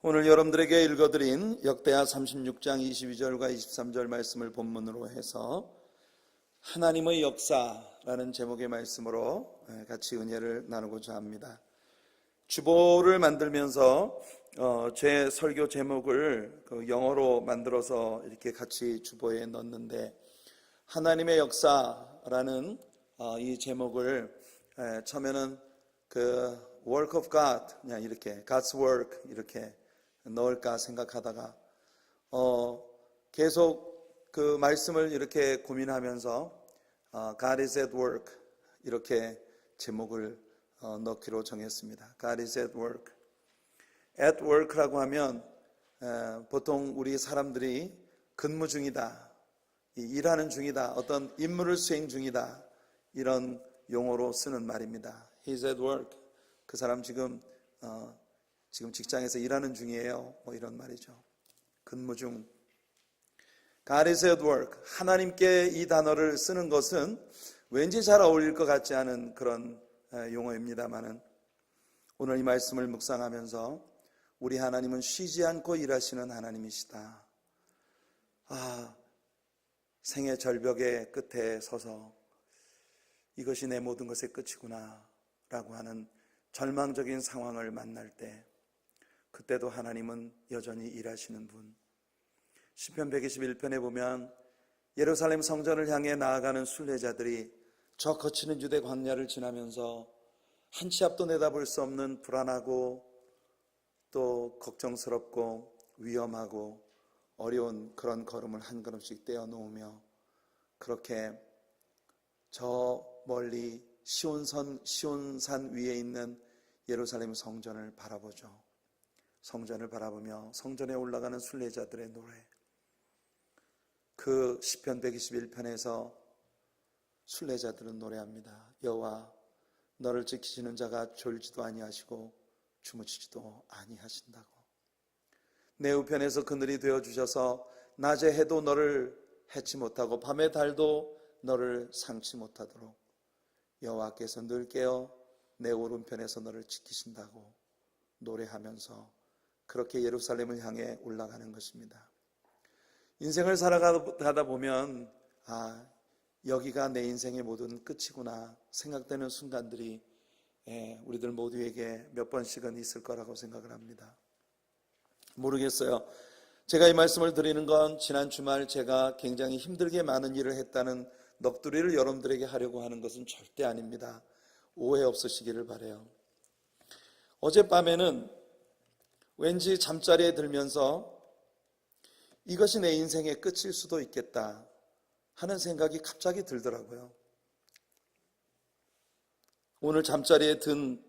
오늘 여러분들에게 읽어드린 역대하 36장 22절과 23절 말씀을 본문으로 해서 하나님의 역사라는 제목의 말씀으로 같이 은혜를 나누고자 합니다. 주보를 만들면서 제 설교 제목을 영어로 만들어서 이렇게 같이 주보에 넣었는데, 하나님의 역사라는 이 제목을 처음에는 Work of God, 그냥 이렇게 God's Work 이렇게 넣을까 생각하다가 계속 그 말씀을 이렇게 고민하면서 God is at work 이렇게 제목을 넣기로 정했습니다. God is at work. At work라고 하면 보통 우리 사람들이 근무 중이다, 일하는 중이다, 어떤 임무를 수행 중이다, 이런 용어로 쓰는 말입니다. He's at work. 그 사람 지금 직장에서 일하는 중이에요, 이런 말이죠. 근무 중. God is at work. 하나님께 이 단어를 쓰는 것은 왠지 잘 어울릴 것 같지 않은 그런 용어입니다만은, 오늘 이 말씀을 묵상하면서 우리 하나님은 쉬지 않고 일하시는 하나님이시다. 생의 절벽의 끝에 서서 이것이 내 모든 것의 끝이구나 라고 하는 절망적인 상황을 만날 때, 그때도 하나님은 여전히 일하시는 분. 시편 121편에 보면 예루살렘 성전을 향해 나아가는 순례자들이 저 거치는 유대 광야를 지나면서 한 치 앞도 내다볼 수 없는 불안하고 또 걱정스럽고 위험하고 어려운 그런 걸음을 한 걸음씩 떼어 놓으며 그렇게 저 멀리 시온산 위에 있는 예루살렘 성전을 바라보죠. 성전을 바라보며 성전에 올라가는 순례자들의 노래, 그 시편 121편에서 순례자들은 노래합니다. 여호와, 너를 지키시는 자가 졸지도 아니하시고 주무시지도 아니하신다고. 내 우편에서 그늘이 되어주셔서 낮에 해도 너를 해치 못하고 밤에 달도 너를 상치 못하도록 여호와께서 늘 깨어 내 오른편에서 너를 지키신다고 노래하면서 그렇게 예루살렘을 향해 올라가는 것입니다. 인생을 살아가다 보면 여기가 내 인생의 모든 끝이구나 생각되는 순간들이 우리들 모두에게 몇 번씩은 있을 거라고 생각을 합니다. 모르겠어요. 제가 이 말씀을 드리는 건 지난 주말 제가 굉장히 힘들게 많은 일을 했다는 넋두리를 여러분들에게 하려고 하는 것은 절대 아닙니다. 오해 없으시기를 바라요. 어젯밤에는 왠지 잠자리에 들면서 이것이 내 인생의 끝일 수도 있겠다 하는 생각이 갑자기 들더라고요. 오늘 잠자리에 든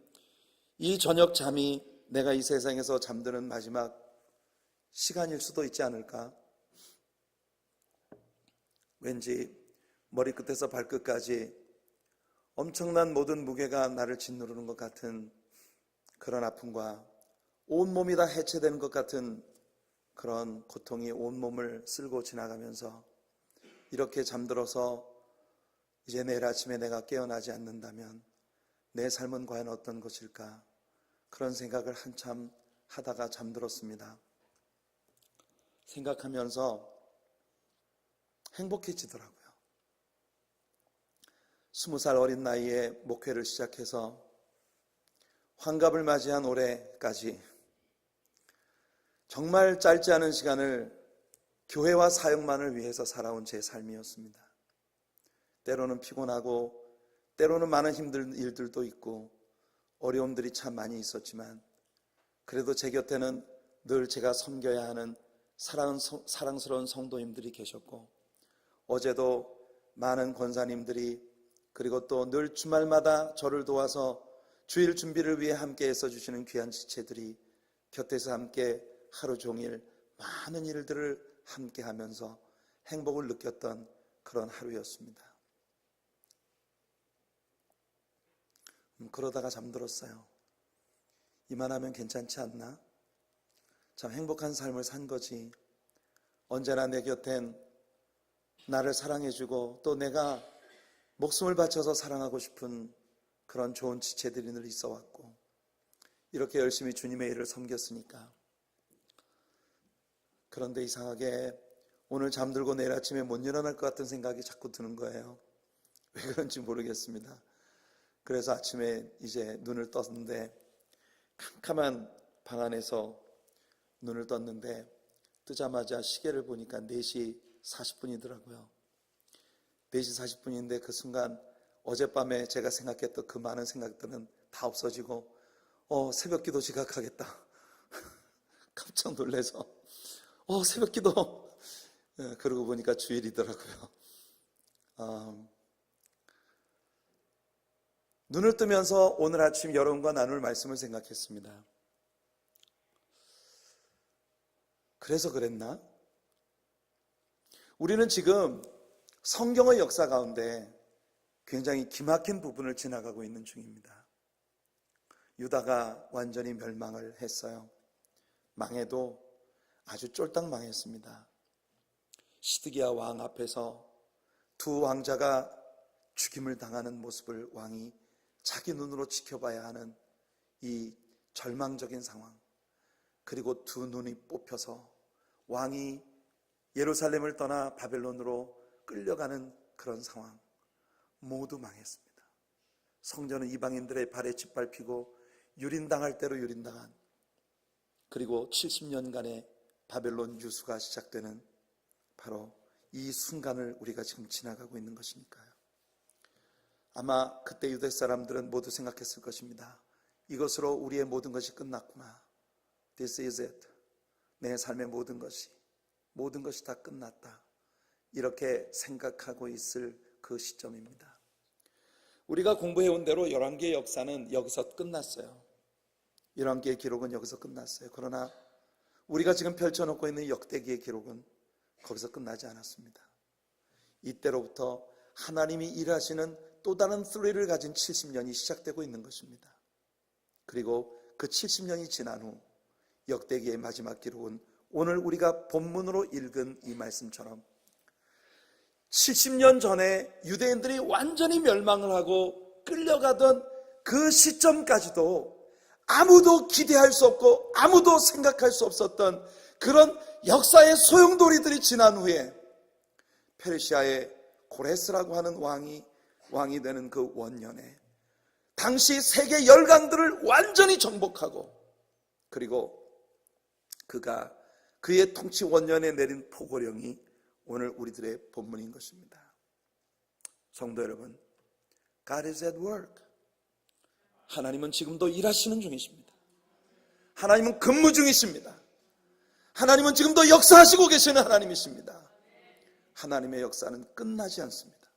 이 저녁 잠이 내가 이 세상에서 잠드는 마지막 시간일 수도 있지 않을까? 왠지 머리끝에서 발끝까지 엄청난 모든 무게가 나를 짓누르는 것 같은 그런 아픔과 온몸이 다 해체되는 것 같은 그런 고통이 온몸을 쓸고 지나가면서 이렇게 잠들어서 이제 내일 아침에 내가 깨어나지 않는다면 내 삶은 과연 어떤 것일까? 그런 생각을 한참 하다가 잠들었습니다. 생각하면서 행복해지더라고요. 20살 어린 나이에 목회를 시작해서 환갑을 맞이한 올해까지 정말 짧지 않은 시간을 교회와 사역만을 위해서 살아온 제 삶이었습니다. 때로는 피곤하고 때로는 많은 힘든 일들도 있고 어려움들이 참 많이 있었지만 그래도 제 곁에는 늘 제가 섬겨야 하는 사랑스러운 성도님들이 계셨고, 어제도 많은 권사님들이 그리고 또 늘 주말마다 저를 도와서 주일 준비를 위해 함께 애써주시는 귀한 지체들이 곁에서 함께 하루 종일 많은 일들을 함께 하면서 행복을 느꼈던 그런 하루였습니다. 그러다가 잠들었어요. 이만하면 괜찮지 않나? 참 행복한 삶을 산 거지. 언제나 내 곁엔 나를 사랑해주고 또 내가 목숨을 바쳐서 사랑하고 싶은 그런 좋은 지체들이 늘 있어 왔고, 이렇게 열심히 주님의 일을 섬겼으니까 그런데 이상하게 오늘 잠들고 내일 아침에 못 일어날 것 같은 생각이 자꾸 드는 거예요. 왜 그런지 모르겠습니다. 그래서 아침에 이제 눈을 떴는데, 캄캄한 방 안에서 눈을 떴는데, 뜨자마자 시계를 보니까 4시 40분이더라고요. 4시 40분인데 그 순간 어젯밤에 제가 생각했던 그 많은 생각들은 다 없어지고 새벽 기도 지각하겠다. 깜짝 놀라서 새벽 기도. 그러고 보니까 주일이더라고요. 눈을 뜨면서 오늘 아침 여러분과 나눌 말씀을 생각했습니다. 그래서 그랬나? 우리는 지금 성경의 역사 가운데 굉장히 기막힌 부분을 지나가고 있는 중입니다. 유다가 완전히 멸망을 했어요. 망해도 아주 쫄딱 망했습니다. 시드기야 왕 앞에서 두 왕자가 죽임을 당하는 모습을 왕이 자기 눈으로 지켜봐야 하는 이 절망적인 상황, 그리고 두 눈이 뽑혀서 왕이 예루살렘을 떠나 바벨론으로 끌려가는 그런 상황, 모두 망했습니다. 성전은 이방인들의 발에 짓밟히고 유린당할 대로 유린당한, 그리고 70년간의 바벨론 유수가 시작되는 바로 이 순간을 우리가 지금 지나가고 있는 것이니까요. 아마 그때 유대 사람들은 모두 생각했을 것입니다. 이것으로 우리의 모든 것이 끝났구나. This is it. 내 삶의 모든 것이 다 끝났다. 이렇게 생각하고 있을 그 시점입니다. 우리가 공부해온 대로 열왕기의 역사는 여기서 끝났어요. 열왕기의 기록은 여기서 끝났어요. 그러나 우리가 지금 펼쳐놓고 있는 역대기의 기록은 거기서 끝나지 않았습니다. 이때로부터 하나님이 일하시는 또 다른 스토리를 가진 70년이 시작되고 있는 것입니다. 그리고 그 70년이 지난 후 역대기의 마지막 기록은 오늘 우리가 본문으로 읽은 이 말씀처럼 70년 전에 유대인들이 완전히 멸망을 하고 끌려가던 그 시점까지도 아무도 기대할 수 없고 아무도 생각할 수 없었던 그런 역사의 소용돌이들이 지난 후에 페르시아의 고레스라고 하는 왕이 되는 그 원년에 당시 세계 열강들을 완전히 정복하고, 그리고 그가 그의 통치 원년에 내린 포고령이 오늘 우리들의 본문인 것입니다. 성도 여러분, God is at work. 하나님은 지금도 일하시는 중이십니다. 하나님은 근무 중이십니다. 하나님은 지금도 역사하시고 계시는 하나님이십니다. 하나님의 역사는 끝나지 않습니다.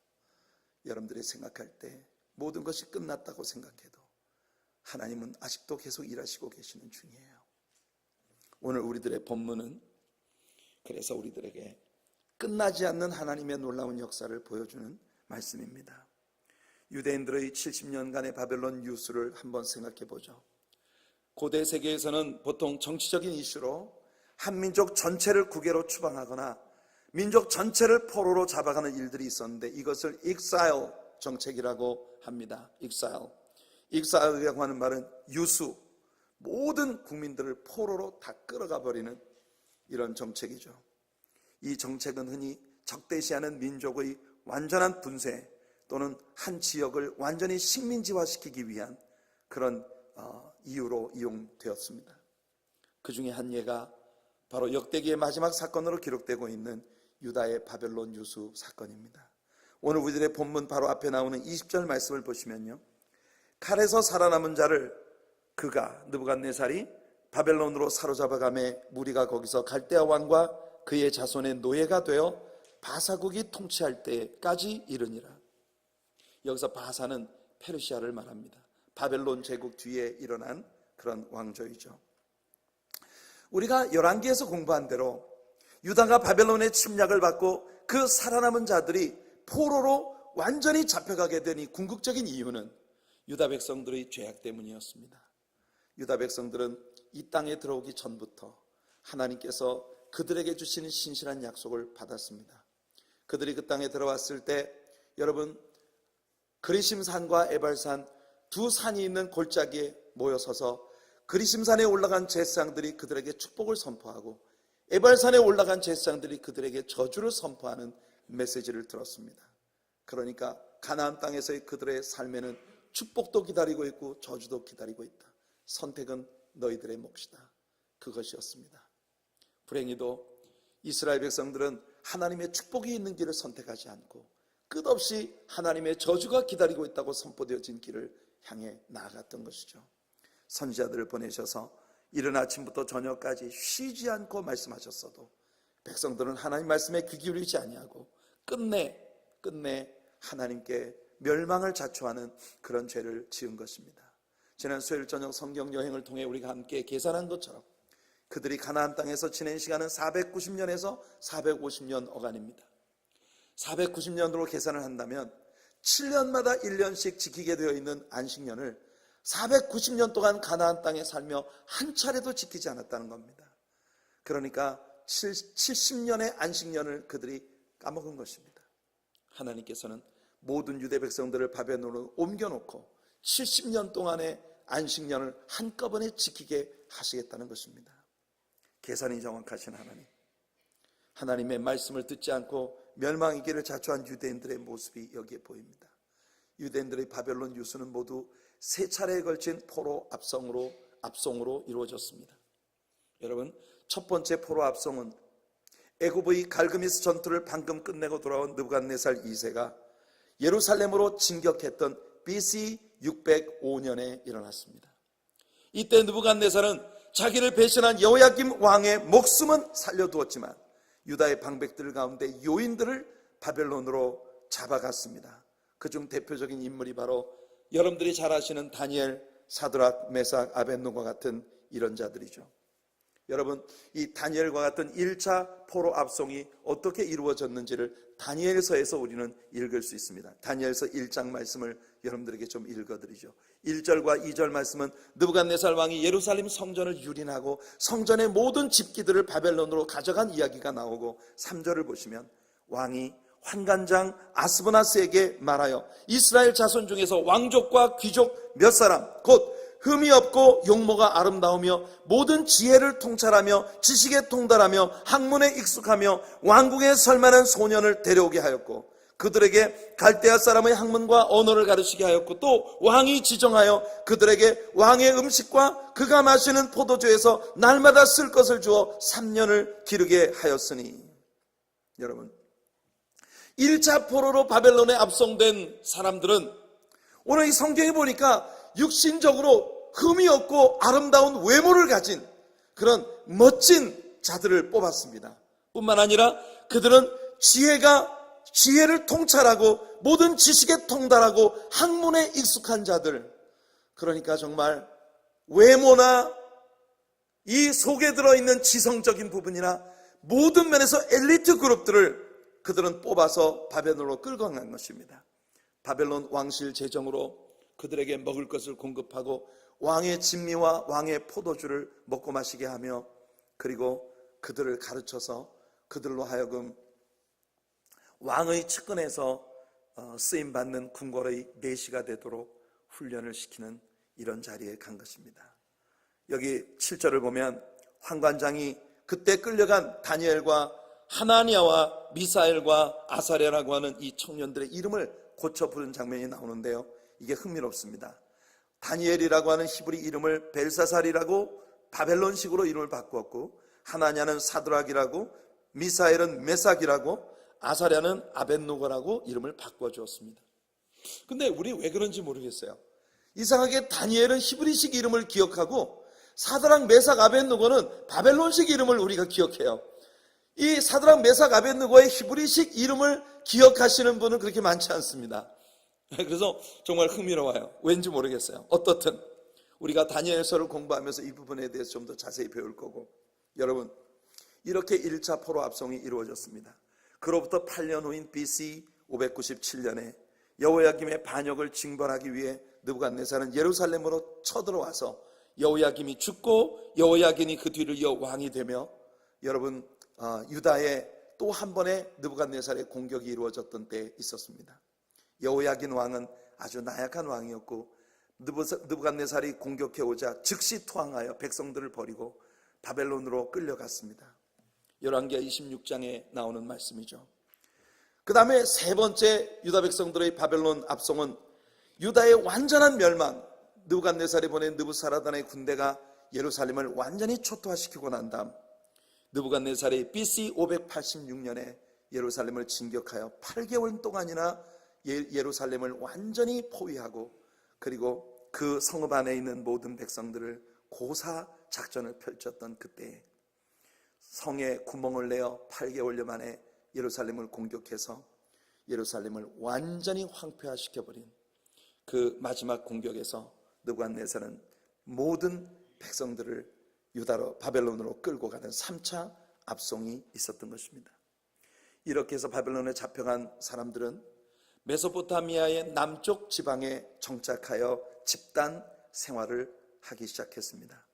여러분들이 생각할 때 모든 것이 끝났다고 생각해도 하나님은 아직도 계속 일하시고 계시는 중이에요. 오늘 우리들의 본문은 그래서 우리들에게 끝나지 않는 하나님의 놀라운 역사를 보여주는 말씀입니다. 유대인들의 70년간의 바벨론 유수를 한번 생각해 보죠. 고대 세계에서는 보통 정치적인 이슈로 한민족 전체를 국외로 추방하거나 민족 전체를 포로로 잡아가는 일들이 있었는데 이것을 exile 정책이라고 합니다. exile이라고 하는 말은 유수, 모든 국민들을 포로로 다 끌어가 버리는 이런 정책이죠. 이 정책은 흔히 적대시하는 민족의 완전한 분쇄 또는 한 지역을 완전히 식민지화시키기 위한 그런 이유로 이용되었습니다. 그 중에 한 예가 바로 역대기의 마지막 사건으로 기록되고 있는 유다의 바벨론 유수 사건입니다. 오늘 우리들의 본문 바로 앞에 나오는 20절 말씀을 보시면요, 칼에서 살아남은 자를 그가 느부갓네살이 바벨론으로 사로잡아가매 무리가 거기서 갈대아 왕과 그의 자손의 노예가 되어 바사국이 통치할 때까지 이르니라. 여기서 바사는 페르시아를 말합니다. 바벨론 제국 뒤에 일어난 그런 왕조이죠. 우리가 열왕기에서 공부한 대로 유다가 바벨론의 침략을 받고 그 살아남은 자들이 포로로 완전히 잡혀가게 된 이 궁극적인 이유는 유다 백성들의 죄악 때문이었습니다. 유다 백성들은 이 땅에 들어오기 전부터 하나님께서 그들에게 주시는 신실한 약속을 받았습니다. 그들이 그 땅에 들어왔을 때 여러분, 그리심산과 에발산 두 산이 있는 골짜기에 모여서서 그리심산에 올라간 제사장들이 그들에게 축복을 선포하고 에발산에 올라간 제사장들이 그들에게 저주를 선포하는 메시지를 들었습니다. 그러니까 가나안 땅에서의 그들의 삶에는 축복도 기다리고 있고 저주도 기다리고 있다. 선택은 너희들의 몫이다. 그것이었습니다. 불행히도 이스라엘 백성들은 하나님의 축복이 있는 길을 선택하지 않고 끝없이 하나님의 저주가 기다리고 있다고 선포되어진 길을 향해 나아갔던 것이죠. 선지자들을 보내셔서 이른 아침부터 저녁까지 쉬지 않고 말씀하셨어도 백성들은 하나님 말씀에 귀 기울이지 아니하고 끝내 하나님께 멸망을 자초하는 그런 죄를 지은 것입니다. 지난 수요일 저녁 성경 여행을 통해 우리가 함께 계산한 것처럼 그들이 가나안 땅에서 지낸 시간은 490년에서 450년 어간입니다. 490년으로 계산을 한다면 7년마다 1년씩 지키게 되어 있는 안식년을 490년 동안 가나안 땅에 살며 한 차례도 지키지 않았다는 겁니다. 그러니까 70년의 안식년을 그들이 까먹은 것입니다. 하나님께서는 모든 유대 백성들을 바벨론으로 옮겨놓고 70년 동안의 안식년을 한꺼번에 지키게 하시겠다는 것입니다. 계산이 정확하신 하나님, 하나님의 말씀을 듣지 않고 멸망의 길을 자초한 유대인들의 모습이 여기에 보입니다. 유대인들의 바벨론 유수는 모두 세 차례에 걸친 포로 압송으로 이루어졌습니다. 여러분, 첫 번째 포로 압송은 애굽의 갈그미스 전투를 방금 끝내고 돌아온 느부갓네살 2세가 예루살렘으로 진격했던 BC 605년에 일어났습니다. 이때 느부갓네살은 자기를 배신한 여호야김 왕의 목숨은 살려두었지만 유다의 방백들 가운데 요인들을 바벨론으로 잡아갔습니다. 그중 대표적인 인물이 바로 여러분들이 잘 아시는 다니엘, 사드락, 메삭, 아벳노고 같은 이런 자들이죠. 여러분, 이 다니엘과 같은 1차 포로 압송이 어떻게 이루어졌는지를 다니엘서에서 우리는 읽을 수 있습니다. 다니엘서 1장 말씀을 여러분들에게 좀 읽어드리죠. 1절과 2절 말씀은 느부갓네살 왕이 예루살렘 성전을 유린하고 성전의 모든 집기들을 바벨론으로 가져간 이야기가 나오고, 3절을 보시면 왕이 환관장 아스브나스에게 말하여 이스라엘 자손 중에서 왕족과 귀족 몇 사람, 곧 흠이 없고 용모가 아름다우며 모든 지혜를 통찰하며 지식에 통달하며 학문에 익숙하며 왕궁에 설만한 소년을 데려오게 하였고, 그들에게 갈대아 사람의 학문과 언어를 가르치게 하였고, 또 왕이 지정하여 그들에게 왕의 음식과 그가 마시는 포도주에서 날마다 쓸 것을 주어 3년을 기르게 하였으니. 여러분, 1차 포로로 바벨론에 압송된 사람들은 오늘 이 성경에 보니까 육신적으로 흠이 없고 아름다운 외모를 가진 그런 멋진 자들을 뽑았습니다. 뿐만 아니라 그들은 지혜를 통찰하고 모든 지식에 통달하고 학문에 익숙한 자들, 그러니까 정말 외모나 이 속에 들어있는 지성적인 부분이나 모든 면에서 엘리트 그룹들을 그들은 뽑아서 바벨론으로 끌고 간 것입니다. 바벨론 왕실 재정으로 그들에게 먹을 것을 공급하고 왕의 진미와 왕의 포도주를 먹고 마시게 하며, 그리고 그들을 가르쳐서 그들로 하여금 왕의 측근에서 쓰임받는 궁궐의 내시가 되도록 훈련을 시키는 이런 자리에 간 것입니다. 여기 7절을 보면 환관장이 그때 끌려간 다니엘과 하나니아와 미사엘과 아사랴라고 하는 이 청년들의 이름을 고쳐 부른 장면이 나오는데요, 이게 흥미롭습니다. 다니엘이라고 하는 히브리 이름을 벨사살이라고 바벨론식으로 이름을 바꾸었고, 하나냐는 사드락이라고, 미사엘은 메삭이라고, 아사랴는 아벳노고라고 이름을 바꿔주었습니다. 근데 우리 왜 그런지 모르겠어요. 이상하게 다니엘은 히브리식 이름을 기억하고 사드락, 메삭, 아벳노고는 바벨론식 이름을 우리가 기억해요. 이 사드락, 메삭, 아벳노고의 히브리식 이름을 기억하시는 분은 그렇게 많지 않습니다. 그래서 정말 흥미로워요. 왠지 모르겠어요. 어떻든 우리가 다니엘서를 공부하면서 이 부분에 대해서 좀 더 자세히 배울 거고, 여러분, 이렇게 1차 포로 압송이 이루어졌습니다. 그로부터 8년 후인 BC 597년에 여호야김의 반역을 징벌하기 위해 느부갓네살은 예루살렘으로 쳐들어와서 여호야김이 죽고 여호야긴이 그 뒤를 이어 왕이 되며, 여러분, 유다에 또 한 번의 느부갓네살의 공격이 이루어졌던 때에 있었습니다. 여호야긴 왕은 아주 나약한 왕이었고 느부갓네살이 공격해오자 즉시 투항하여 백성들을 버리고 바벨론으로 끌려갔습니다. 열왕기하 26장에 나오는 말씀이죠. 그 다음에 세 번째 유다 백성들의 바벨론 압송은 유다의 완전한 멸망, 느부갓네살이 보낸 느부사라단의 군대가 예루살렘을 완전히 초토화시키고 난 다음 느부갓네살이 BC 586년에 예루살렘을 진격하여 8개월 동안이나 예루살렘을 완전히 포위하고 그리고 그 성읍 안에 있는 모든 백성들을 고사 작전을 펼쳤던 그때에 성에 구멍을 내어 8개월여 만에 예루살렘을 공격해서 예루살렘을 완전히 황폐화시켜버린 그 마지막 공격에서 느부갓네살은 모든 백성들을 유다로 바벨론으로 끌고 가는 3차 압송이 있었던 것입니다. 이렇게 해서 바벨론에 잡혀간 사람들은 메소포타미아의 남쪽 지방에 정착하여 집단 생활을 하기 시작했습니다.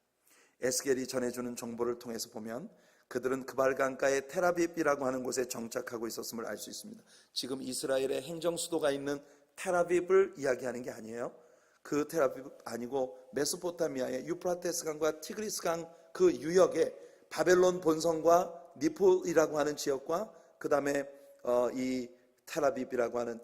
에스겔이 전해주는 정보를 통해서 보면 그들은 그발강가의 텔아빕이라고 하는 곳에 정착하고 있었음을 알 수 있습니다. 지금 이스라엘의 행정 수도가 있는 텔아빕을 이야기하는 게 아니에요. 그 텔아빕 아니고 메소포타미아의 유프라테스 강과 티그리스 강 그 유역에 바벨론 본성과 니폴이라고 하는 지역과 그 다음에 이 텔아빕이라고 하는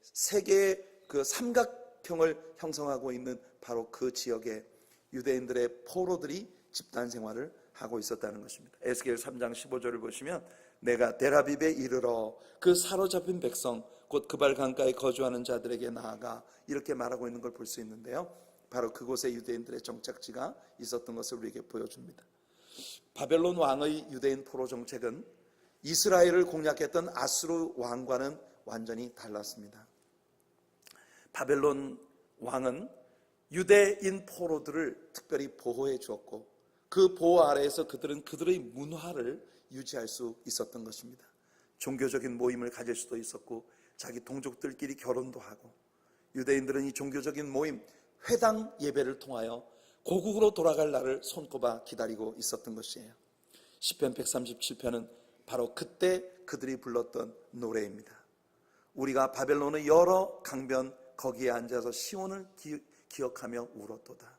세 개의 그 삼각형을 형성하고 있는 바로 그 지역에 유대인들의 포로들이 집단 생활을 하고 있었다는 것입니다. 에스겔 3장 15절을 보시면 내가 텔아빕에 이르러 그 사로잡힌 백성 곧 그발 강가에 거주하는 자들에게 나아가 이렇게 말하고 있는 걸 볼 수 있는데요. 바로 그곳에 유대인들의 정착지가 있었던 것을 우리에게 보여줍니다. 바벨론 왕의 유대인 포로 정책은 이스라엘을 공략했던 아수르 왕과는 완전히 달랐습니다. 바벨론 왕은 유대인 포로들을 특별히 보호해 주었고 그 보호 아래에서 그들은 그들의 문화를 유지할 수 있었던 것입니다. 종교적인 모임을 가질 수도 있었고 자기 동족들끼리 결혼도 하고 유대인들은 이 종교적인 모임 회당 예배를 통하여 고국으로 돌아갈 날을 손꼽아 기다리고 있었던 것이에요. 시편 137편은 바로 그때 그들이 불렀던 노래입니다. 우리가 바벨론의 여러 강변 거기에 앉아서 시온을 기억하며 울었도다.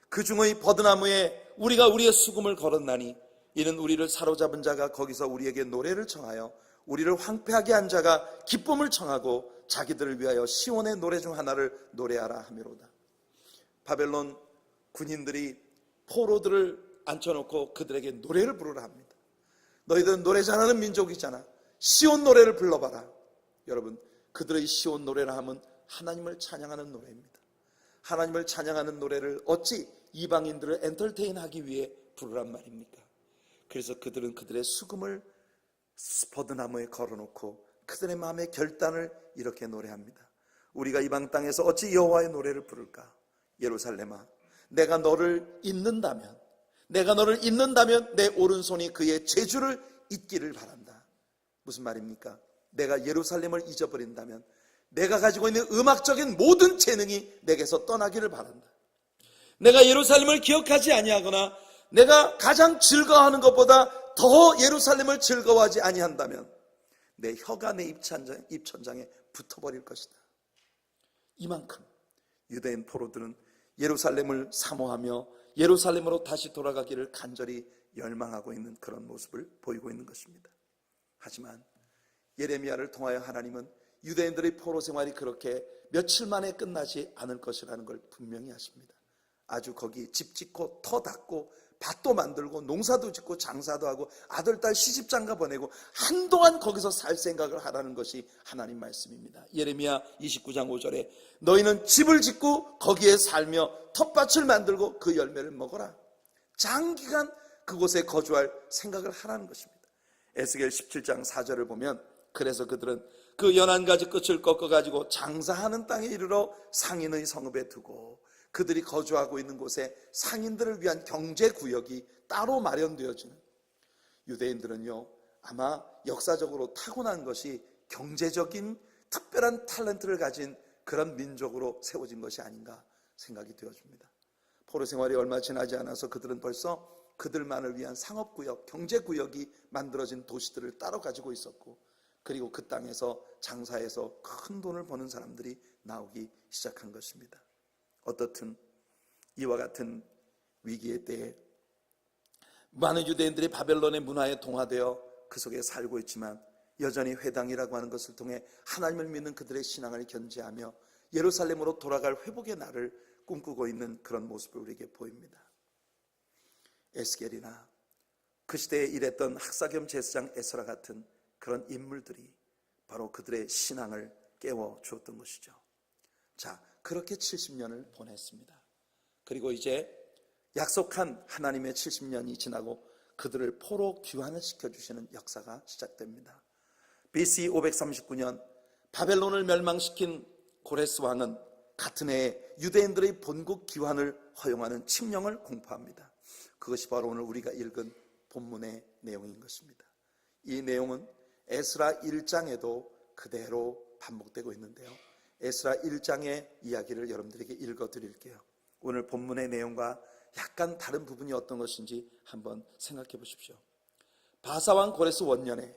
그 중의 버드나무에 우리가 우리의 수금을 걸었나니 이는 우리를 사로잡은 자가 거기서 우리에게 노래를 청하여 우리를 황폐하게 한 자가 기쁨을 청하고 자기들을 위하여 시온의 노래 중 하나를 노래하라 하미로다. 바벨론 군인들이 포로들을 앉혀놓고 그들에게 노래를 부르라 합니다. 너희들은 노래 잘하는 민족이잖아. 시온 노래를 불러봐라. 여러분, 그들의 시온 노래라 하면 하나님을 찬양하는 노래입니다. 하나님을 찬양하는 노래를 어찌 이방인들을 엔터테인하기 위해 부르란 말입니까? 그래서 그들은 그들의 수금을 버드나무에 걸어놓고 그들의 마음의 결단을 이렇게 노래합니다. 우리가 이방 땅에서 어찌 여호와의 노래를 부를까? 예루살렘아, 내가 너를 잊는다면 내 오른손이 그의 재주를 잊기를 바란다. 무슨 말입니까? 내가 예루살렘을 잊어버린다면 내가 가지고 있는 음악적인 모든 재능이 내게서 떠나기를 바란다. 내가 예루살렘을 기억하지 아니하거나 내가 가장 즐거워하는 것보다 더 예루살렘을 즐거워하지 아니한다면 내 혀가 내 입천장에 붙어버릴 것이다. 이만큼 유대인 포로들은 예루살렘을 사모하며 예루살렘으로 다시 돌아가기를 간절히 열망하고 있는 그런 모습을 보이고 있는 것입니다. 하지만 예레미야를 통하여 하나님은 유대인들의 포로 생활이 그렇게 며칠 만에 끝나지 않을 것이라는 걸 분명히 하십니다. 아주 거기 집 짓고 터 닦고 밭도 만들고 농사도 짓고 장사도 하고 아들 딸 시집장가 보내고 한동안 거기서 살 생각을 하라는 것이 하나님 말씀입니다. 예레미야 29장 5절에 너희는 집을 짓고 거기에 살며 텃밭을 만들고 그 열매를 먹어라. 장기간 그곳에 거주할 생각을 하라는 것입니다. 에스겔 17장 4절을 보면 그래서 그들은 그 연한가지 끝을 꺾어가지고 장사하는 땅에 이르러 상인의 성읍에 두고 그들이 거주하고 있는 곳에 상인들을 위한 경제구역이 따로 마련되어지는, 유대인들은요 아마 역사적으로 타고난 것이 경제적인 특별한 탤런트를 가진 그런 민족으로 세워진 것이 아닌가 생각이 되어집니다. 포로 생활이 얼마 지나지 않아서 그들은 벌써 그들만을 위한 상업구역, 경제구역이 만들어진 도시들을 따로 가지고 있었고 그리고 그 땅에서 장사해서 큰 돈을 버는 사람들이 나오기 시작한 것입니다. 어떻든 이와 같은 위기의 때에 많은 유대인들이 바벨론의 문화에 동화되어 그 속에 살고 있지만 여전히 회당이라고 하는 것을 통해 하나님을 믿는 그들의 신앙을 견지하며 예루살렘으로 돌아갈 회복의 날을 꿈꾸고 있는 그런 모습을 우리에게 보입니다. 에스겔이나 그 시대에 일했던 학사 겸 제사장 에스라 같은 그런 인물들이 바로 그들의 신앙을 깨워주었던 것이죠. 자, 그렇게 70년을 보냈습니다. 그리고 이제 약속한 하나님의 70년이 지나고 그들을 포로 귀환을 시켜주시는 역사가 시작됩니다. BC 539년 바벨론을 멸망시킨 고레스 왕은 같은 해에 유대인들의 본국 귀환을 허용하는 칙령을 공포합니다. 그것이 바로 오늘 우리가 읽은 본문의 내용인 것입니다. 이 내용은 에스라 1장에도 그대로 반복되고 있는데요, 에스라 1장의 이야기를 여러분들에게 읽어드릴게요. 오늘 본문의 내용과 약간 다른 부분이 어떤 것인지 한번 생각해 보십시오. 바사왕 고레스 원년에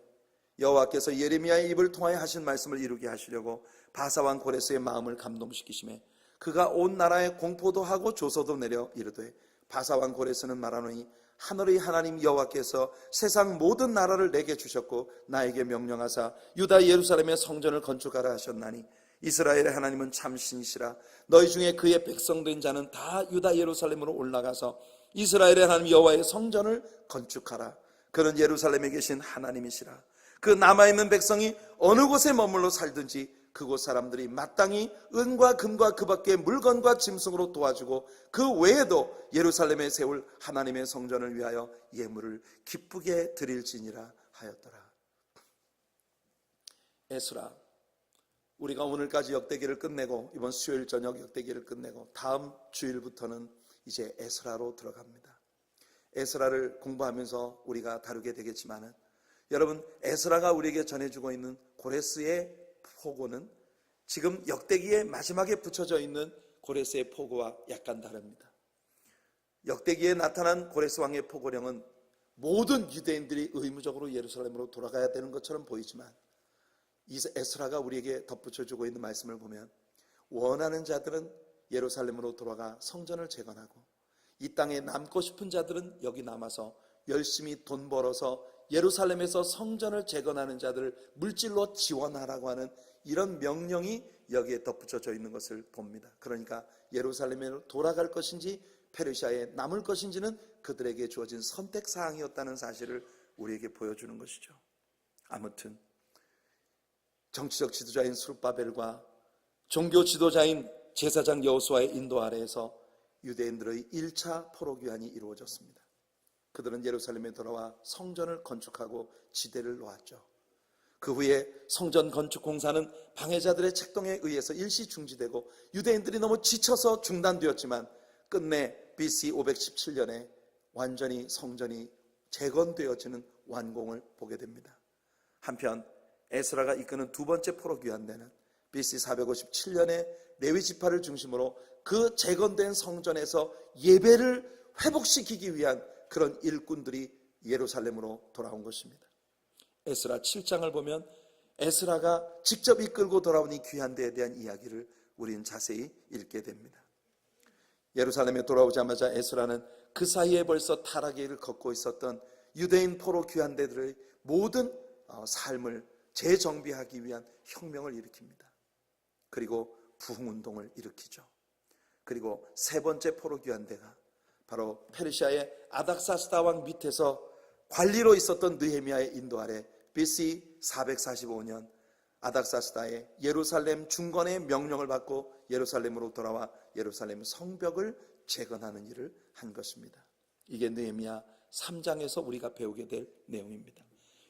여호와께서 예레미야의 입을 통하여 하신 말씀을 이루게 하시려고 바사왕 고레스의 마음을 감동시키심에 그가 온 나라에 공포도 하고 조서도 내려 이르되, 바사왕 고레스는 말하노니 하늘의 하나님 여호와께서 세상 모든 나라를 내게 주셨고 나에게 명령하사 유다 예루살렘의 성전을 건축하라 하셨나니 이스라엘의 하나님은 참 신이시라. 너희 중에 그의 백성된 자는 다 유다 예루살렘으로 올라가서 이스라엘의 하나님 여호와의 성전을 건축하라. 그는 예루살렘에 계신 하나님이시라. 그 남아있는 백성이 어느 곳에 머물러 살든지 그곳 사람들이 마땅히 은과 금과 그 밖의 물건과 짐승으로 도와주고 그 외에도 예루살렘에 세울 하나님의 성전을 위하여 예물을 기쁘게 드릴지니라 하였더라. 에스라, 우리가 오늘까지 역대기를 끝내고 이번 수요일 저녁 역대기를 끝내고 다음 주일부터는 이제 에스라로 들어갑니다. 에스라를 공부하면서 우리가 다루게 되겠지만은, 여러분, 에스라가 우리에게 전해주고 있는 고레스의 포고는 지금 역대기의 마지막에 붙여져 있는 고레스의 포고와 약간 다릅니다. 역대기에 나타난 고레스 왕의 포고령은 모든 유대인들이 의무적으로 예루살렘으로 돌아가야 되는 것처럼 보이지만, 에스라가 우리에게 덧붙여주고 있는 말씀을 보면 원하는 자들은 예루살렘으로 돌아가 성전을 재건하고 이 땅에 남고 싶은 자들은 여기 남아서 열심히 돈 벌어서 예루살렘에서 성전을 재건하는 자들을 물질로 지원하라고 하는 이런 명령이 여기에 덧붙여져 있는 것을 봅니다. 그러니까 예루살렘으로 돌아갈 것인지 페르시아에 남을 것인지는 그들에게 주어진 선택사항이었다는 사실을 우리에게 보여주는 것이죠. 아무튼 정치적 지도자인 스룹바벨과 종교 지도자인 제사장 여호수아의 인도 아래에서 유대인들의 1차 포로 귀환이 이루어졌습니다. 그들은 예루살렘에 돌아와 성전을 건축하고 지대를 놓았죠. 그 후에 성전 건축 공사는 방해자들의 책동에 의해서 일시 중지되고 유대인들이 너무 지쳐서 중단되었지만 끝내 BC 517년에 완전히 성전이 재건되어지는 완공을 보게 됩니다. 한편 에스라가 이끄는 두 번째 포로 귀환대는 BC 457년에 레위 지파를 중심으로 그 재건된 성전에서 예배를 회복시키기 위한 그런 일꾼들이 예루살렘으로 돌아온 것입니다. 에스라 7장을 보면 에스라가 직접 이끌고 돌아온 이 귀환대에 대한 이야기를 우리는 자세히 읽게 됩니다. 예루살렘에 돌아오자마자 에스라는 그 사이에 벌써 타락의 길을 걷고 있었던 유대인 포로 귀환대들의 모든 삶을 재정비하기 위한 혁명을 일으킵니다. 그리고 부흥운동을 일으키죠. 그리고 세 번째 포로 귀환대가 바로 페르시아의 아닥사스다 왕 밑에서 관리로 있었던 느헤미야의 인도 아래 BC 445년 아닥사스다의 예루살렘 중건의 명령을 받고 예루살렘으로 돌아와 예루살렘 성벽을 재건하는 일을 한 것입니다. 이게 느헤미야 3장에서 우리가 배우게 될 내용입니다.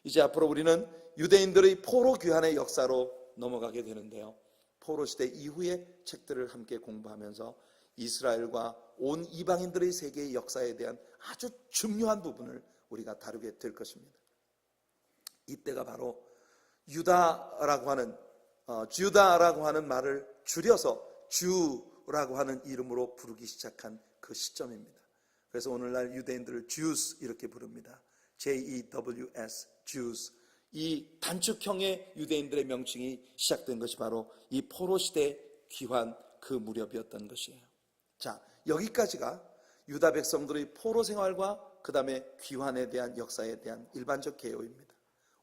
이제 앞으로 우리는 유대인들의 포로 귀환의 역사로 넘어가게 되는데요, 포로 시대 이후의 책들을 함께 공부하면서 이스라엘과 온 이방인들의 세계의 역사에 대한 아주 중요한 부분을 우리가 다루게 될 것입니다. 이때가 바로 유다라고 하는 말을 줄여서 주라고 하는 이름으로 부르기 시작한 그 시점입니다. 그래서 오늘날 유대인들을 Jews 이렇게 부릅니다. J-E-W-S, Jews. 이 단축형의 유대인들의 명칭이 시작된 것이 바로 이 포로 시대 귀환 그 무렵이었던 것이에요. 자, 여기까지가 유다 백성들의 포로 생활과 그 다음에 귀환에 대한 역사에 대한 일반적 개요입니다.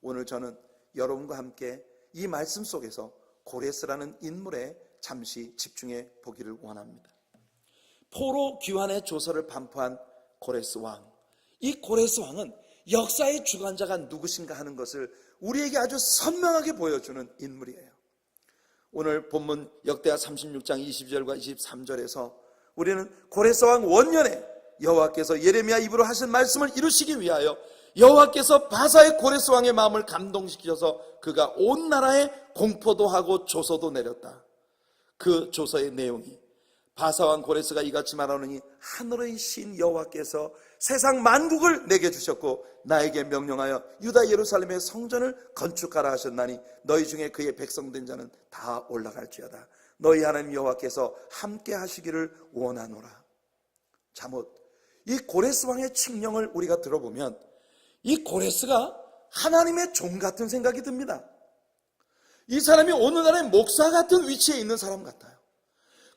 오늘 저는 여러분과 함께 이 말씀 속에서 고레스라는 인물에 잠시 집중해 보기를 원합니다. 포로 귀환의 조서를 반포한 고레스 왕, 이 고레스 왕은 역사의 주관자가 누구신가 하는 것을 우리에게 아주 선명하게 보여주는 인물이에요. 오늘 본문 역대하 36장 22절과 23절에서 우리는 고레스 왕 원년에 여호와께서 예레미야 입으로 하신 말씀을 이루시기 위하여 여호와께서 바사의 고레스 왕의 마음을 감동시키셔서 그가 온 나라에 공포도 하고 조서도 내렸다. 그 조서의 내용이 바사 왕 고레스가 이같이 말하노니 하늘의 신 여호와께서 세상 만국을 내게 주셨고 나에게 명령하여 유다 예루살렘의 성전을 건축하라 하셨나니 너희 중에 그의 백성된 자는 다 올라갈지어다. 너희 하나님 여호와께서 함께 하시기를 원하노라. 잠옷, 이 고레스 왕의 칙령을 우리가 들어보면 이 고레스가 하나님의 종 같은 생각이 듭니다. 이 사람이 오늘날의 목사 같은 위치에 있는 사람 같아요.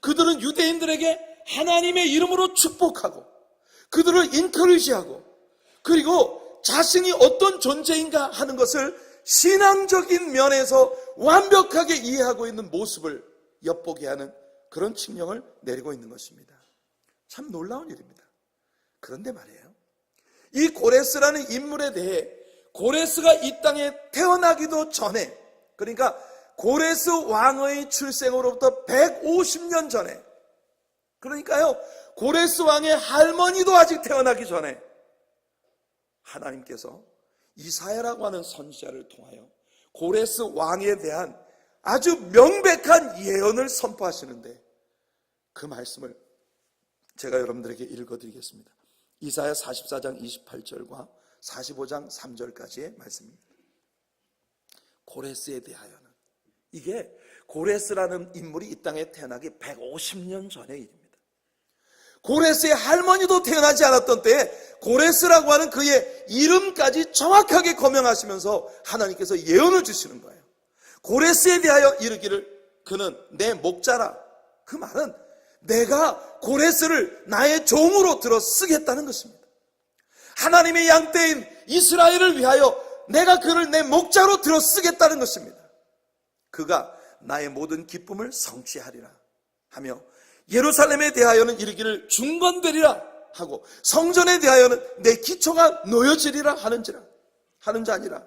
그들은 유대인들에게 하나님의 이름으로 축복하고 그들을 인커리지하고 그리고 자신이 어떤 존재인가 하는 것을 신앙적인 면에서 완벽하게 이해하고 있는 모습을 엿보게 하는 그런 칙령을 내리고 있는 것입니다. 참 놀라운 일입니다. 그런데 말이에요, 이 고레스라는 인물에 대해 고레스가 이 땅에 태어나기도 전에, 그러니까 고레스 왕의 출생으로부터 150년 전에, 그러니까요 고레스 왕의 할머니도 아직 태어나기 전에 하나님께서 이사야라고 하는 선지자를 통하여 고레스 왕에 대한 아주 명백한 예언을 선포하시는데, 그 말씀을 제가 여러분들에게 읽어드리겠습니다. 이사야 44장 28절과 45장 3절까지의 말씀입니다. 고레스에 대하여는, 이게 고레스라는 인물이 이 땅에 태어나기 150년 전의 일입니다. 고레스의 할머니도 태어나지 않았던 때에 고레스라고 하는 그의 이름까지 정확하게 거명하시면서 하나님께서 예언을 주시는 거예요. 고레스에 대하여 이르기를 그는 내 목자라. 그 말은 내가 고레스를 나의 종으로 들어 쓰겠다는 것입니다. 하나님의 양떼인 이스라엘을 위하여 내가 그를 내 목자로 들어 쓰겠다는 것입니다. 그가 나의 모든 기쁨을 성취하리라 하며 예루살렘에 대하여는 이르기를 중건되리라 하고 성전에 대하여는 내 기초가 놓여지리라 하는 자 아니라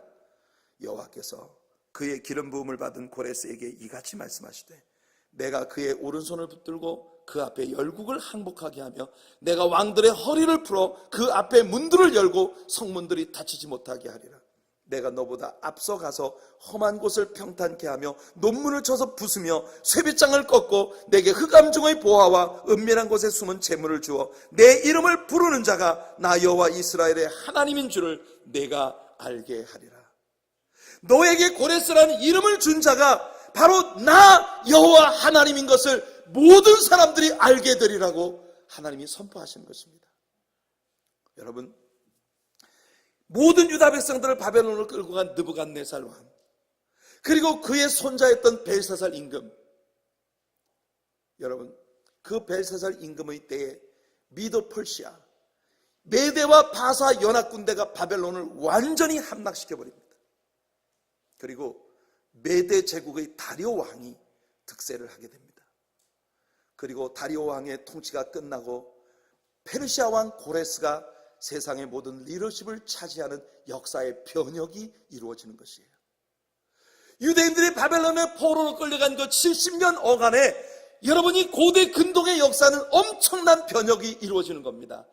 여호와께서 그의 기름 부음을 받은 고레스에게 이같이 말씀하시되 내가 그의 오른손을 붙들고 그 앞에 열국을 항복하게 하며 내가 왕들의 허리를 풀어 그 앞에 문들을 열고 성문들이 닫히지 못하게 하리라. 내가 너보다 앞서가서 험한 곳을 평탄케 하며 논문을 쳐서 부수며 쇠빗장을 꺾고 내게 흑암중의 보화와 은밀한 곳에 숨은 재물을 주어 내 이름을 부르는 자가 나 여호와 이스라엘의 하나님인 줄을 내가 알게 하리라. 너에게 고레스라는 이름을 준 자가 바로 나 여호와 하나님인 것을 모든 사람들이 알게 되리라고 하나님이 선포하시는 것입니다. 여러분, 모든 유다 백성들을 바벨론으로 끌고 간 느부갓네살 왕, 그리고 그의 손자였던 벨사살 임금, 여러분 그 벨사살 임금의 때에 미도 퍼시아, 메대와 바사 연합군대가 바벨론을 완전히 함락시켜버립니다. 그리고 메대 제국의 다리오 왕이 득세를 하게 됩니다. 그리고 다리오 왕의 통치가 끝나고 페르시아 왕 고레스가 세상의 모든 리더십을 차지하는 역사의 변혁이 이루어지는 것이에요. 유대인들이 바벨론의 포로로 끌려간 그 70년 어간에 여러분이 고대 근동의 역사는 엄청난 변혁이 이루어지는 겁니다.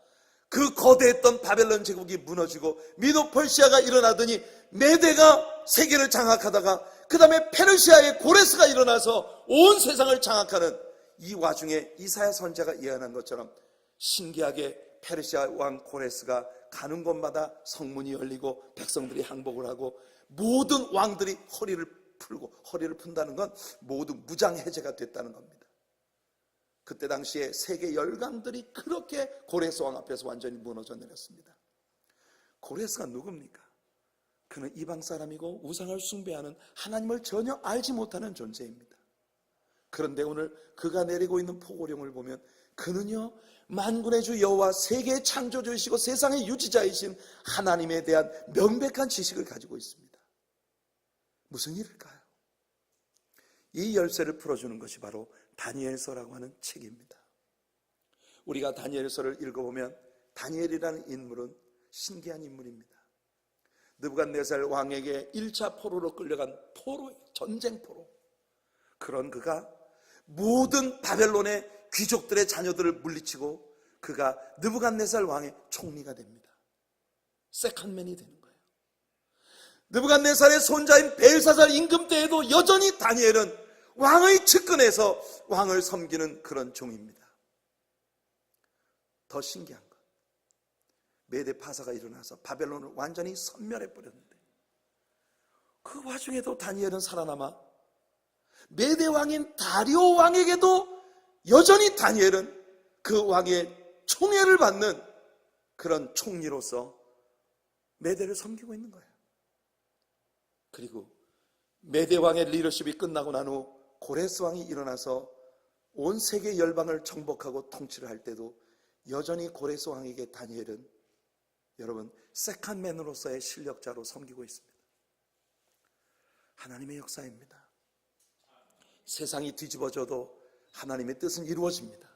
그 거대했던 바벨론 제국이 무너지고 미도 퍼시아가 일어나더니 메대가 세계를 장악하다가 그 다음에 페르시아의 고레스가 일어나서 온 세상을 장악하는 이 와중에 이사야 선지자가 예언한 것처럼 신기하게 페르시아 왕 고레스가 가는 곳마다 성문이 열리고 백성들이 항복을 하고 모든 왕들이 허리를 풀고, 허리를 푼다는 건 모두 무장 해제가 됐다는 겁니다. 그때 당시에 세계 열강들이 그렇게 고레스 왕 앞에서 완전히 무너져 내렸습니다. 고레스가 누굽니까? 그는 이방 사람이고 우상을 숭배하는, 하나님을 전혀 알지 못하는 존재입니다. 그런데 오늘 그가 내리고 있는 포고령을 보면 그는요 만군의 주 여호와, 세계의 창조주이시고 세상의 유지자이신 하나님에 대한 명백한 지식을 가지고 있습니다. 무슨 일일까요? 이 열쇠를 풀어주는 것이 바로 다니엘서라고 하는 책입니다. 우리가 다니엘서를 읽어보면 다니엘이라는 인물은 신기한 인물입니다. 느부갓네살 왕에게 1차 포로로 끌려간 포로예요. 전쟁 포로. 그런 그가 모든 바벨론의 귀족들의 자녀들을 물리치고 그가 느부갓네살 왕의 총리가 됩니다. 세컨맨이 되는 거예요. 느부갓네살의 손자인 벨사살 임금 때에도 여전히 다니엘은 왕의 측근에서 왕을 섬기는 그런 종입니다. 더 신기한 것, 메대 파사가 일어나서 바벨론을 완전히 섬멸해버렸는데 그 와중에도 다니엘은 살아남아 메대 왕인 다리오 왕에게도 여전히 다니엘은 그 왕의 총애를 받는 그런 총리로서 메대를 섬기고 있는 거예요. 그리고 메대 왕의 리더십이 끝나고 난 후 고레스 왕이 일어나서 온 세계 열방을 정복하고 통치를 할 때도 여전히 고레스 왕에게 다니엘은 여러분 세컨맨으로서의 실력자로 섬기고 있습니다. 하나님의 역사입니다. 세상이 뒤집어져도 하나님의 뜻은 이루어집니다.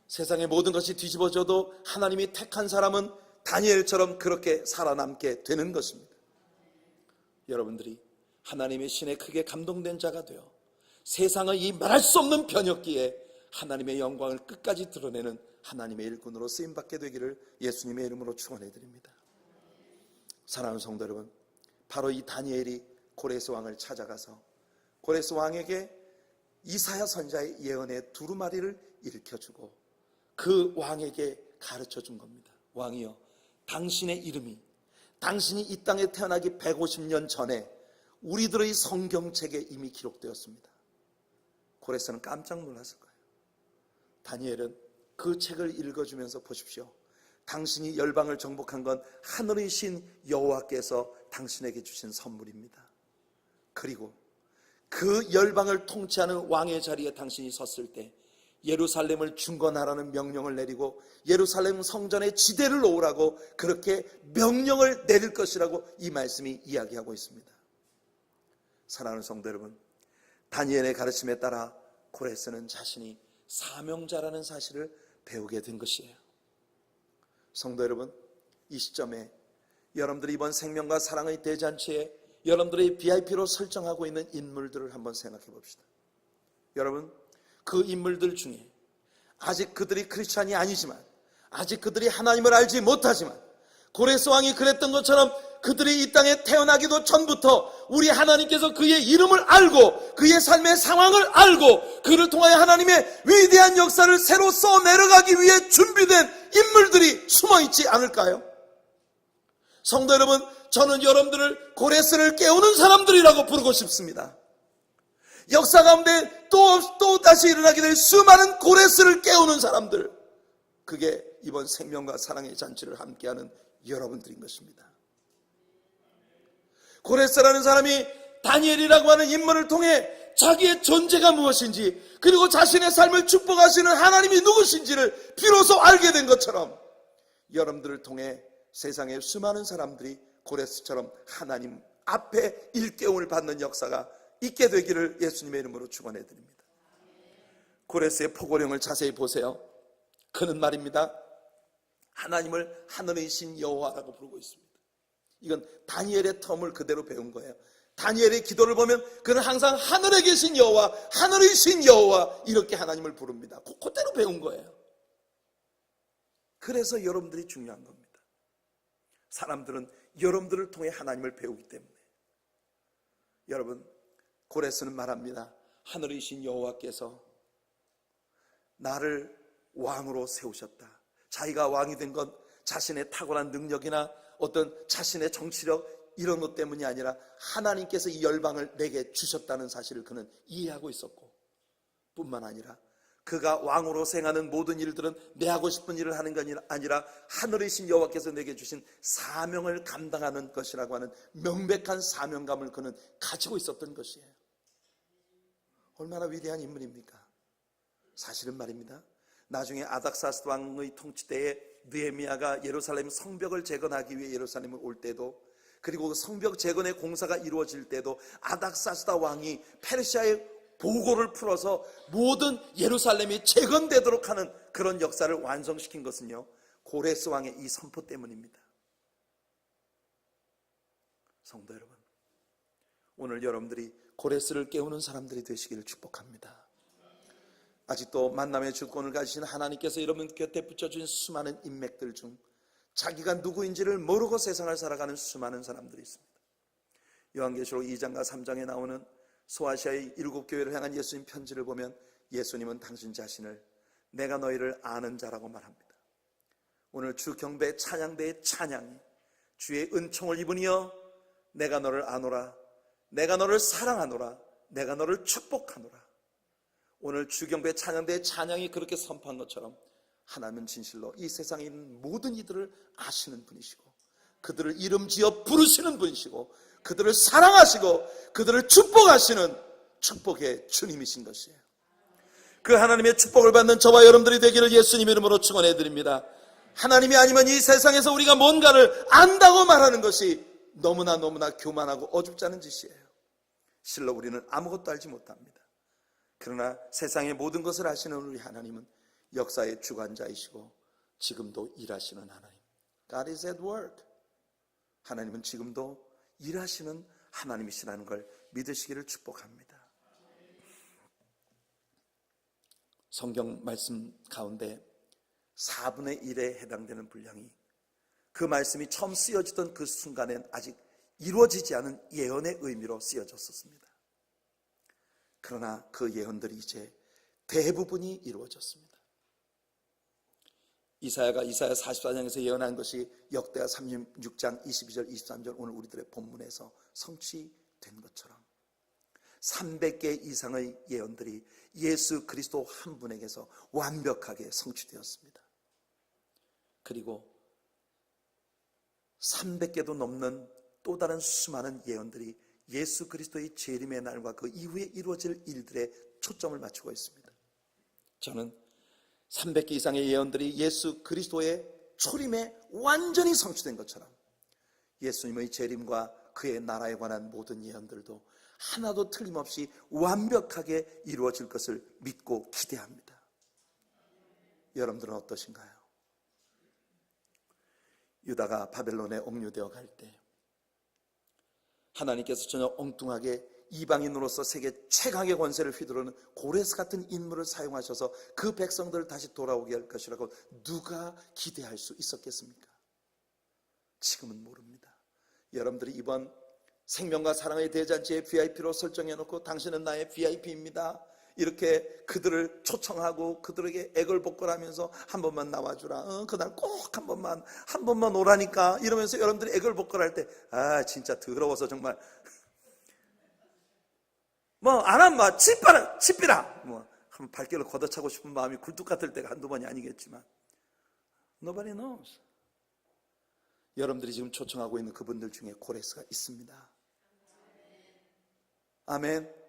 세상의 모든 것이 뒤집어져도 하나님이 택한 사람은 다니엘처럼 그렇게 살아남게 되는 것입니다. 여러분들이 하나님의 신에 크게 감동된 자가 되어 세상의 이 말할 수 없는 변혁기에 하나님의 영광을 끝까지 드러내는 하나님의 일꾼으로 쓰임받게 되기를 예수님의 이름으로 축원해 드립니다. 사랑하는 성도 여러분, 바로 이 다니엘이 고레스 왕을 찾아가서 고레스 왕에게 이사야 선지자의 예언의 두루마리를 일으켜주고 그 왕에게 가르쳐 준 겁니다. 왕이여, 당신의 이름이 당신이 이 땅에 태어나기 150년 전에 우리들의 성경책에 이미 기록되었습니다. 고레스는 깜짝 놀랐을 거예요. 다니엘은 그 책을 읽어주면서 보십시오. 당신이 열방을 정복한 건 하늘의 신 여호와께서 당신에게 주신 선물입니다. 그리고 그 열방을 통치하는 왕의 자리에 당신이 섰을 때 예루살렘을 중건하라는 명령을 내리고 예루살렘 성전에 지대를 놓으라고 그렇게 명령을 내릴 것이라고 이 말씀이 이야기하고 있습니다. 사랑하는 성도 여러분, 다니엘의 가르침에 따라 고레스는 자신이 사명자라는 사실을 배우게 된 것이에요. 성도 여러분, 이 시점에 여러분들이 이번 생명과 사랑의 대잔치에 여러분들의 VIP로 설정하고 있는 인물들을 한번 생각해 봅시다. 여러분, 그 인물들 중에 아직 그들이 크리스찬이 아니지만, 아직 그들이 하나님을 알지 못하지만, 고레스 왕이 그랬던 것처럼 그들이 이 땅에 태어나기도 전부터 우리 하나님께서 그의 이름을 알고 그의 삶의 상황을 알고 그를 통하여 하나님의 위대한 역사를 새로 써내려가기 위해 준비된 인물들이 숨어있지 않을까요? 성도 여러분, 저는 여러분들을 고레스를 깨우는 사람들이라고 부르고 싶습니다. 역사 가운데 또 다시 일어나게 될 수많은 고레스를 깨우는 사람들, 그게 이번 생명과 사랑의 잔치를 함께하는 여러분들인 것입니다. 고레스라는 사람이 다니엘이라고 하는 인물을 통해 자기의 존재가 무엇인지, 그리고 자신의 삶을 축복하시는 하나님이 누구신지를 비로소 알게 된 것처럼 여러분들을 통해 세상의 수많은 사람들이 고레스처럼 하나님 앞에 일깨움을 받는 역사가 있게 되기를 예수님의 이름으로 축원해 드립니다. 고레스의 포고령을 자세히 보세요. 그는 말입니다, 하나님을 하늘의 신 여호와라고 부르고 있습니다. 이건 다니엘의 텀을 그대로 배운 거예요. 다니엘의 기도를 보면 그는 항상 하늘에 계신 여호와, 하늘의 신 여호와 이렇게 하나님을 부릅니다. 그대로 배운 거예요. 그래서 여러분들이 중요한 겁니다. 사람들은 여러분들을 통해 하나님을 배우기 때문에. 여러분, 고레스는 말합니다. 하늘의 신 여호와께서 나를 왕으로 세우셨다. 자기가 왕이 된 건 자신의 탁월한 능력이나 어떤 자신의 정치력 이런 것 때문이 아니라 하나님께서 이 열방을 내게 주셨다는 사실을 그는 이해하고 있었고, 뿐만 아니라 그가 왕으로 생하는 모든 일들은 내 하고 싶은 일을 하는 게 아니라 하늘의 신 여호와께서 내게 주신 사명을 감당하는 것이라고 하는 명백한 사명감을 그는 가지고 있었던 것이에요. 얼마나 위대한 인물입니까? 사실은 말입니다, 나중에 아닥사스 왕의 통치 때에 느헤미야가 예루살렘 성벽을 재건하기 위해 예루살렘을 올 때도, 그리고 그 성벽 재건의 공사가 이루어질 때도 아닥사스다 왕이 페르시아의 보고를 풀어서 모든 예루살렘이 재건되도록 하는 그런 역사를 완성시킨 것은요, 고레스 왕의 이 선포 때문입니다. 성도 여러분, 오늘 여러분들이 고레스를 깨우는 사람들이 되시기를 축복합니다. 아직도 만남의 주권을 가지신 하나님께서 여러분 곁에 붙여주신 수많은 인맥들 중 자기가 누구인지를 모르고 세상을 살아가는 수많은 사람들이 있습니다. 요한계시록 2장과 3장에 나오는 소아시아의 7교회를 향한 예수님 편지를 보면 예수님은 당신 자신을 내가 너희를 아는 자라고 말합니다. 오늘 주 경배 찬양대의 찬양이 주의 은총을 입으니여 내가 너를 아노라, 내가 너를 사랑하노라, 내가 너를 축복하노라. 오늘 주경배 찬양대의 찬양이 그렇게 선포한 것처럼 하나님은 진실로 이 세상에 있는 모든 이들을 아시는 분이시고 그들을 이름 지어 부르시는 분이시고 그들을 사랑하시고 그들을 축복하시는 축복의 주님이신 것이에요. 그 하나님의 축복을 받는 저와 여러분들이 되기를 예수님 이름으로 축원해 드립니다. 하나님이 아니면 이 세상에서 우리가 뭔가를 안다고 말하는 것이 너무나 교만하고 어줍지 않은 짓이에요. 실로 우리는 아무것도 알지 못합니다. 그러나 세상의 모든 것을 아시는 우리 하나님은 역사의 주관자이시고 지금도 일하시는 하나님. God is at work. 하나님은 지금도 일하시는 하나님이시라는 걸 믿으시기를 축복합니다. 성경 말씀 가운데 4분의 1에 해당되는 분량이 그 말씀이 처음 쓰여지던 그 순간엔 아직 이루어지지 않은 예언의 의미로 쓰여졌었습니다. 그러나 그 예언들이 이제 대부분이 이루어졌습니다. 이사야 44장에서 예언한 것이 역대하 36장 22절 23절 오늘 우리들의 본문에서 성취된 것처럼 300개 이상의 예언들이 예수 그리스도 한 분에게서 완벽하게 성취되었습니다. 그리고 300개도 넘는 또 다른 수많은 예언들이 예수 그리스도의 재림의 날과 그 이후에 이루어질 일들에 초점을 맞추고 있습니다. 저는 300개 이상의 예언들이 예수 그리스도의 초림에 완전히 성취된 것처럼 예수님의 재림과 그의 나라에 관한 모든 예언들도 하나도 틀림없이 완벽하게 이루어질 것을 믿고 기대합니다. 여러분들은 어떠신가요? 유다가 바벨론에 옥류되어 갈 때 하나님께서 전혀 엉뚱하게 이방인으로서 세계 최강의 권세를 휘두르는 고레스 같은 인물을 사용하셔서 그 백성들을 다시 돌아오게 할 것이라고 누가 기대할 수 있었겠습니까? 지금은 모릅니다. 여러분들이 이번 생명과 사랑의 대잔치에 VIP로 설정해놓고 당신은 나의 VIP입니다. 이렇게 그들을 초청하고 그들에게 애걸복걸하면서 한 번만 나와주라. 그날 꼭 한 번만 오라니까. 이러면서 여러분들이 애걸복걸할 때 진짜 더러워서 정말 안 하면 치삐라 한번 발길을 걷어차고 싶은 마음이 굴뚝 같을 때가 한두 번이 아니겠지만 Nobody knows. 여러분들이 지금 초청하고 있는 그분들 중에 고레스가 있습니다. 아멘.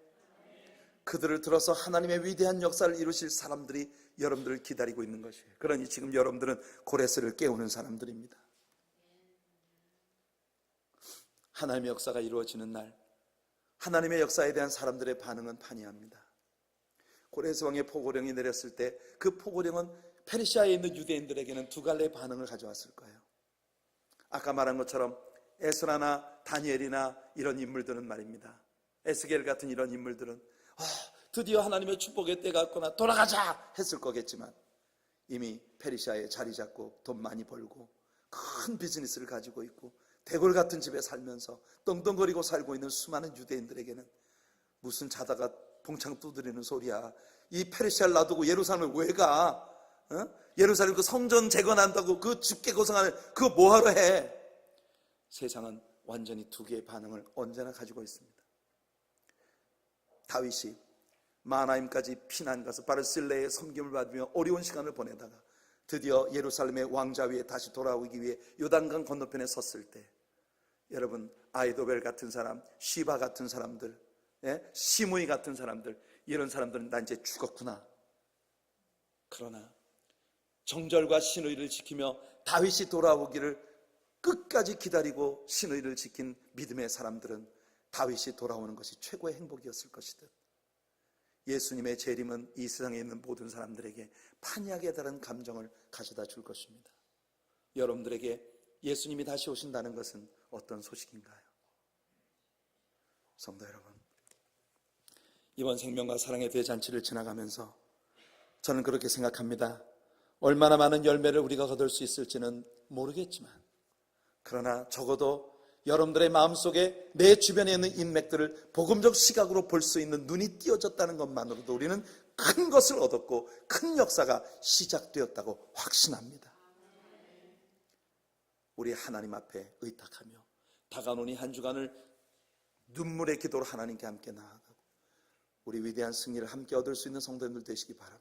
그들을 들어서 하나님의 위대한 역사를 이루실 사람들이 여러분들을 기다리고 있는 것이에요. 그러니 지금 여러분들은 고레스를 깨우는 사람들입니다. 하나님의 역사가 이루어지는 날 하나님의 역사에 대한 사람들의 반응은 판이합니다. 고레스 왕의 포고령이 내렸을 때 그 포고령은 페르시아에 있는 유대인들에게는 두 갈래의 반응을 가져왔을 거예요. 아까 말한 것처럼 에스라나 다니엘이나 이런 인물들은 말입니다. 에스겔 같은 이런 인물들은 드디어 하나님의 축복의 때가 왔구나 돌아가자 했을 거겠지만 이미 페르시아에 자리 잡고 돈 많이 벌고 큰 비즈니스를 가지고 있고 대궐 같은 집에 살면서 떵떵거리고 살고 있는 수많은 유대인들에게는 무슨 자다가 봉창 두드리는 소리야. 이 페르시아를 놔두고 예루살렘을 왜 가? 예루살렘 그 성전 재건한다고 그 죽게 고생하는 그거 뭐하러 해? 세상은 완전히 두 개의 반응을 언제나 가지고 있습니다. 다윗이 마나임까지 피난 가서 바르실레의 섬김을 받으며 어려운 시간을 보내다가 드디어 예루살렘의 왕좌 위에 다시 돌아오기 위해 요단강 건너편에 섰을 때 여러분 아이도벨 같은 사람, 시바 같은 사람들, 시므이 같은 사람들 이런 사람들은 나 이제 죽었구나. 그러나 정절과 신의를 지키며 다윗이 돌아오기를 끝까지 기다리고 신의를 지킨 믿음의 사람들은 다윗이 돌아오는 것이 최고의 행복이었을 것이듯 예수님의 재림은 이 세상에 있는 모든 사람들에게 판이하게 다른 감정을 가져다 줄 것입니다. 여러분들에게 예수님이 다시 오신다는 것은 어떤 소식인가요? 성도 여러분, 이번 생명과 사랑의 대잔치를 지나가면서 저는 그렇게 생각합니다. 얼마나 많은 열매를 우리가 거둘 수 있을지는 모르겠지만, 그러나 적어도 여러분들의 마음속에 내 주변에 있는 인맥들을 복음적 시각으로 볼 수 있는 눈이 띄어졌다는 것만으로도 우리는 큰 것을 얻었고 큰 역사가 시작되었다고 확신합니다. 우리 하나님 앞에 의탁하며 다가오는 이 한 주간을 눈물의 기도로 하나님께 함께 나아가고 우리 위대한 승리를 함께 얻을 수 있는 성도님들 되시기 바라며,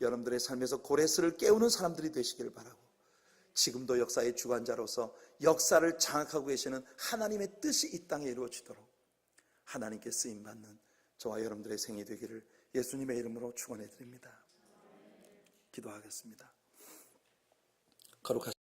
여러분들의 삶에서 고레스를 깨우는 사람들이 되시기를 바라고, 지금도 역사의 주관자로서 역사를 장악하고 계시는 하나님의 뜻이 이 땅에 이루어지도록 하나님께 쓰임받는 저와 여러분들의 생이 되기를 예수님의 이름으로 축원해 드립니다. 기도하겠습니다. 거룩하신